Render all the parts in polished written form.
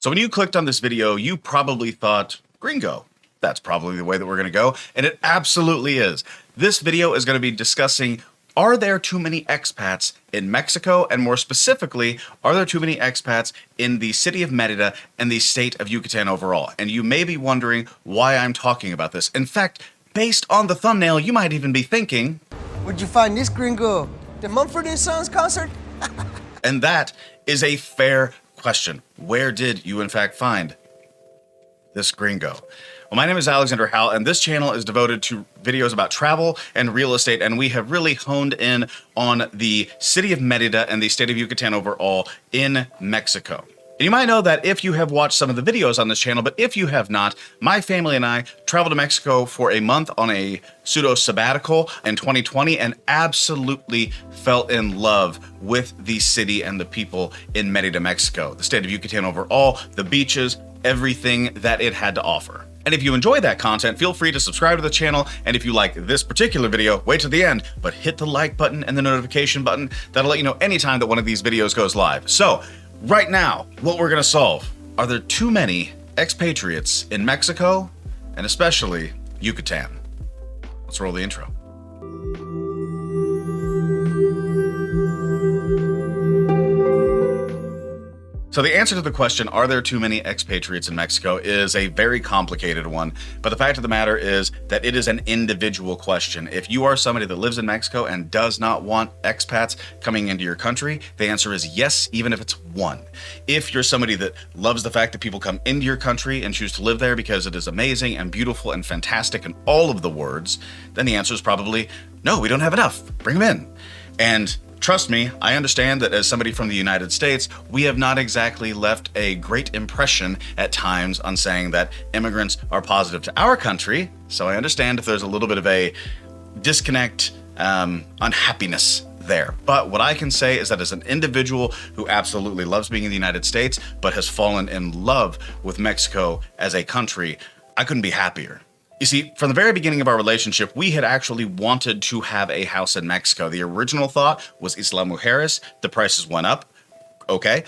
So when you clicked on this video, you probably thought, gringo. That's probably the way that we're going to go, and it absolutely is. This video is going to be discussing, are there too many expats in Mexico? And more specifically, are there too many expats in the city of Merida and the state of Yucatan overall? And you may be wondering why I'm talking about this. In fact, based on the thumbnail, you might even be thinking, where'd you find this gringo? The Mumford & Sons concert? And that is a fair question. Where did you in fact find this gringo? Well, my name is Alexander Howell, and this channel is devoted to videos about travel and real estate, and we have really honed in on the city of Merida and the state of Yucatan overall in Mexico. And you might know that if you have watched some of the videos on this channel, but if you have not, my family and I traveled to Mexico for a month on a pseudo sabbatical in 2020 and absolutely fell in love with the city and the people in Merida, Mexico, the state of Yucatan overall, the beaches, everything that it had to offer. And if you enjoy that content, feel free to subscribe to the channel. And if you like this particular video, wait till the end, but hit the like button and the notification button. That'll let you know anytime that one of these videos goes live. So right now, what we're gonna solve, are there too many expatriates in Mexico and especially Yucatan? Let's roll the intro. So the answer to the question, are there too many expatriates in Mexico, is a very complicated one. But the fact of the matter is that it is an individual question. If you are somebody that lives in Mexico and does not want expats coming into your country, the answer is yes, even if it's one. If you're somebody that loves the fact that people come into your country and choose to live there because it is amazing and beautiful and fantastic in all of the words, then the answer is probably no, we don't have enough. Bring them in. And trust me, I understand that as somebody from the United States, we have not exactly left a great impression at times on saying that immigrants are positive to our country. So I understand if there's a little bit of a disconnect, unhappiness there. But what I can say is that as an individual who absolutely loves being in the United States, but has fallen in love with Mexico as a country, I couldn't be happier. You see, from the very beginning of our relationship, we had actually wanted to have a house in Mexico. The original thought was Isla Mujeres. The prices went up. Okay,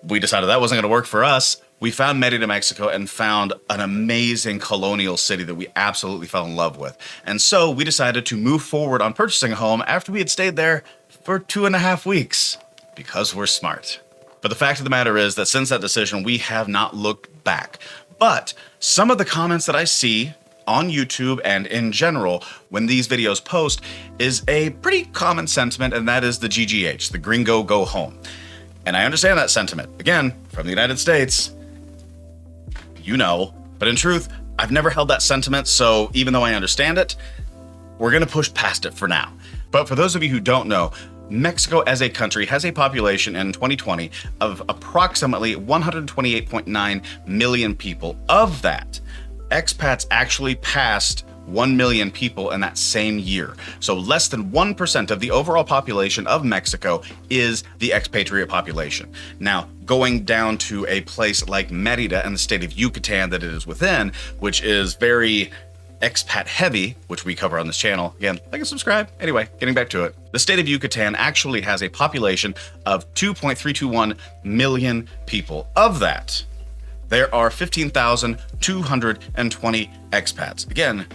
we decided that wasn't going to work for us. We found Merida, Mexico, and found an amazing colonial city that we absolutely fell in love with. And so we decided to move forward on purchasing a home after we had stayed there for 2.5 weeks, because we're smart. But the fact of the matter is that since that decision, we have not looked back. But some of the comments that I see on YouTube and in general when these videos post is a pretty common sentiment, and that is the GGH, the gringo go home. And I understand that sentiment. Again, from the United States, you know, but in truth, I've never held that sentiment, so even though I understand it, we're gonna push past it for now. But for those of you who don't know, Mexico as a country has a population in 2020 of approximately 128.9 million people. Of that, expats actually passed 1 million people in that same year. So less than 1% of the overall population of Mexico is the expatriate population. Now, going down to a place like Merida and the state of Yucatan that it is within, which is very expat heavy, which we cover on this channel. Again, like and subscribe. Anyway, getting back to it. The state of Yucatan actually has a population of 2.321 million people. Of that, there are 15,220 expats. Again,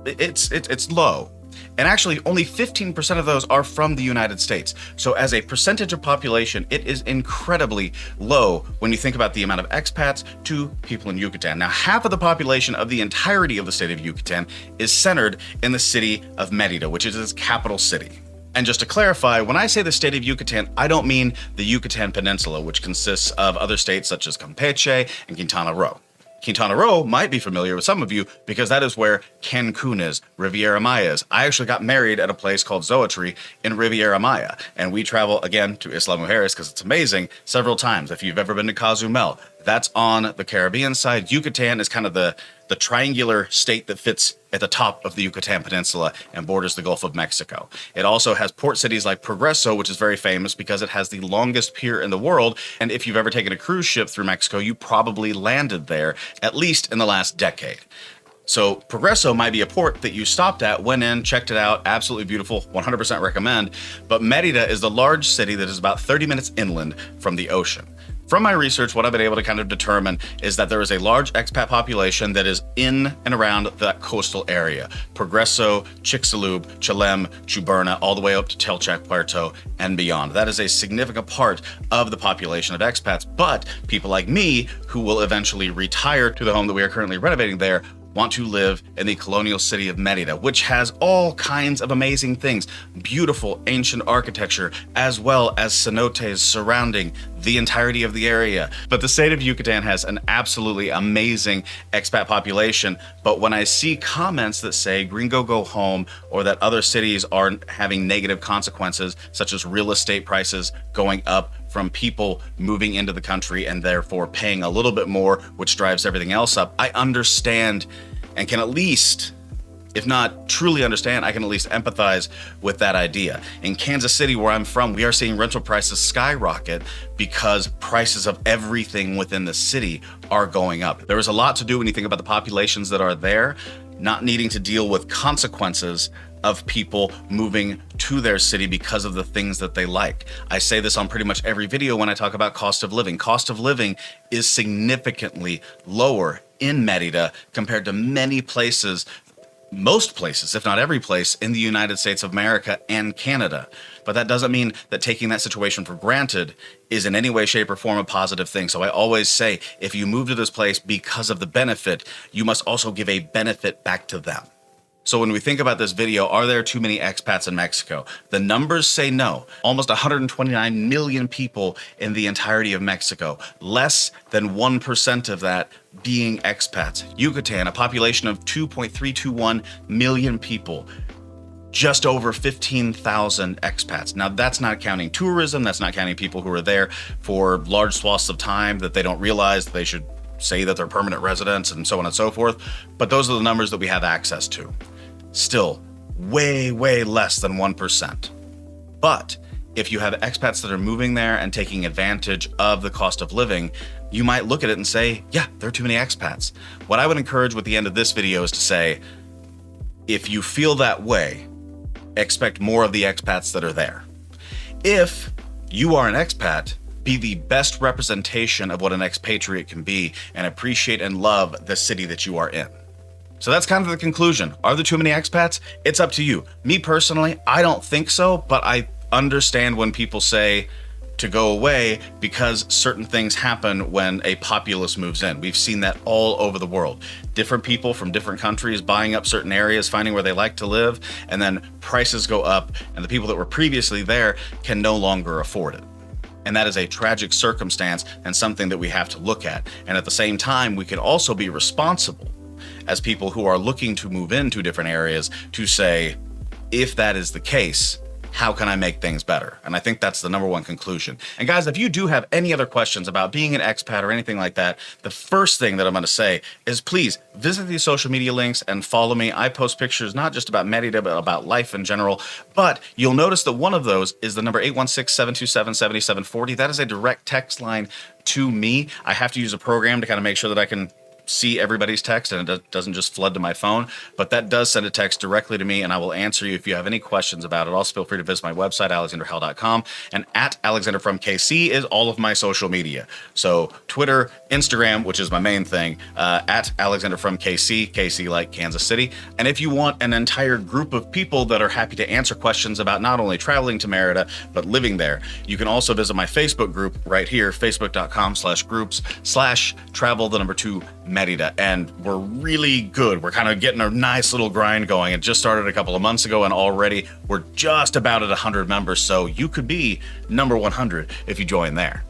it's low. And actually, only 15% of those are from the United States. So as a percentage of population, it is incredibly low when you think about the amount of expats to people in Yucatan. Now, half of the population of the entirety of the state of Yucatan is centered in the city of Merida, which is its capital city. And just to clarify, when I say the state of Yucatan, I don't mean the Yucatan Peninsula, which consists of other states such as Campeche and Quintana Roo. Quintana Roo might be familiar with some of you because that is where Cancun is, Riviera Maya is. I actually got married at a place called Zoetree in Riviera Maya, and we travel again to Isla Mujeres because it's amazing several times. If you've ever been to Cozumel, that's on the Caribbean side. Yucatan is kind of the triangular state that fits at the top of the Yucatan Peninsula and borders the Gulf of Mexico. It also has port cities like Progreso, which is very famous because it has the longest pier in the world. And if you've ever taken a cruise ship through Mexico, you probably landed there, at least in the last decade. So Progreso might be a port that you stopped at, went in, checked it out, absolutely beautiful, 100% recommend. But Merida is the large city that is about 30 minutes inland from the ocean. From my research, what I've been able to kind of determine is that there is a large expat population that is in and around that coastal area. Progreso, Chicxulub, Chelem, Chuburna, all the way up to Telchac, Puerto, and beyond. That is a significant part of the population of expats, but people like me, who will eventually retire to the home that we are currently renovating there, want to live in the colonial city of Merida, which has all kinds of amazing things, beautiful ancient architecture, as well as cenotes surrounding the entirety of the area. But the state of Yucatan has an absolutely amazing expat population. But when I see comments that say gringo go home, or that other cities are having negative consequences, such as real estate prices going up from people moving into the country and therefore paying a little bit more, which drives everything else up, I understand and can at least, if not truly understand, I can at least empathize with that idea. In Kansas City, where I'm from, we are seeing rental prices skyrocket because prices of everything within the city are going up. There is a lot to do when you think about the populations that are there, not needing to deal with consequences of people moving to their city because of the things that they like. I say this on pretty much every video when I talk about cost of living. Cost of living is significantly lower in Merida compared to many places, most places, if not every place in the United States of America and Canada. But that doesn't mean that taking that situation for granted is in any way, shape, or form a positive thing. So I always say, if you move to this place because of the benefit, you must also give a benefit back to them. So when we think about this video, are there too many expats in Mexico? The numbers say no. Almost 129 million people in the entirety of Mexico. Less than 1% of that being expats. Yucatan, a population of 2.321 million people. Just over 15,000 expats. Now that's not counting tourism, that's not counting people who are there for large swaths of time that they don't realize they should say that they're permanent residents and so on and so forth. But those are the numbers that we have access to. Still, way, way less than 1%. But if you have expats that are moving there and taking advantage of the cost of living, you might look at it and say, yeah, there are too many expats. What I would encourage with the end of this video is to say, if you feel that way, expect more of the expats that are there. If you are an expat, be the best representation of what an expatriate can be and appreciate and love the city that you are in. So that's kind of the conclusion. Are there too many expats? It's up to you. Me personally, I don't think so, but I understand when people say to go away because certain things happen when a populace moves in. We've seen that all over the world. Different people from different countries buying up certain areas, finding where they like to live, and then prices go up and the people that were previously there can no longer afford it. And that is a tragic circumstance and something that we have to look at. And at the same time, we can also be responsible as people who are looking to move into different areas to say, if that is the case, how can I make things better? And I think that's the number one conclusion. And guys, if you do have any other questions about being an expat or anything like that, the first thing that I'm going to say is please visit these social media links and follow me. I post pictures not just about Merida, but about life in general. But you'll notice that one of those is the number 816-727-7740. That is a direct text line to me. I have to use a program to kind of make sure that I can see everybody's text and it doesn't just flood to my phone, but that does send a text directly to me and I will answer you if you have any questions about it. Also feel free to visit my website, alexanderhell.com, and at Alexander from KC is all of my social media. So Twitter, Instagram, which is my main thing, at Alexander from KC, KC like Kansas City. And if you want an entire group of people that are happy to answer questions about not only traveling to Merida, but living there, you can also visit my Facebook group right here, facebook.com/groups/travel2 Merida, and we're really good. We're kind of getting a nice little grind going. It just started a couple of months ago and already we're just about at 100 members, so you could be number 100 if you join there.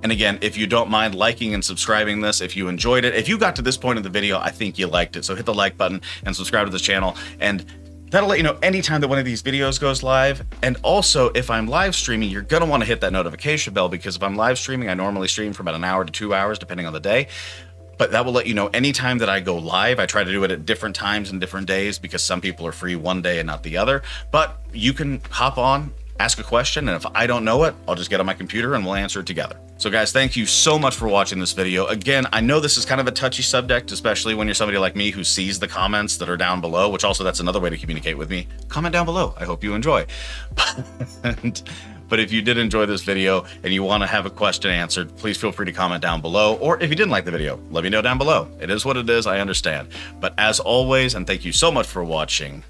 And again, if you don't mind liking and subscribing this, if you enjoyed it, if you got to this point in the video, I think you liked it. So hit the like button and subscribe to this channel, and that'll let you know anytime that one of these videos goes live. And also, if I'm live streaming, you're gonna wanna hit that notification bell, because if I'm live streaming, I normally stream for about an hour to 2 hours, depending on the day. But that will let you know anytime that I go live. I try to do it at different times and different days because some people are free one day and not the other. But you can hop on, ask a question, and if I don't know it, I'll just get on my computer and we'll answer it together. So guys, thank you so much for watching this video. Again, I know this is kind of a touchy subject, especially when you're somebody like me who sees the comments that are down below, which also that's another way to communicate with me. Comment down below. I hope you enjoy. But if you did enjoy this video and you want to have a question answered, please feel free to comment down below. Or if you didn't like the video, let me know down below. It is what it is, I understand. But as always, and thank you so much for watching,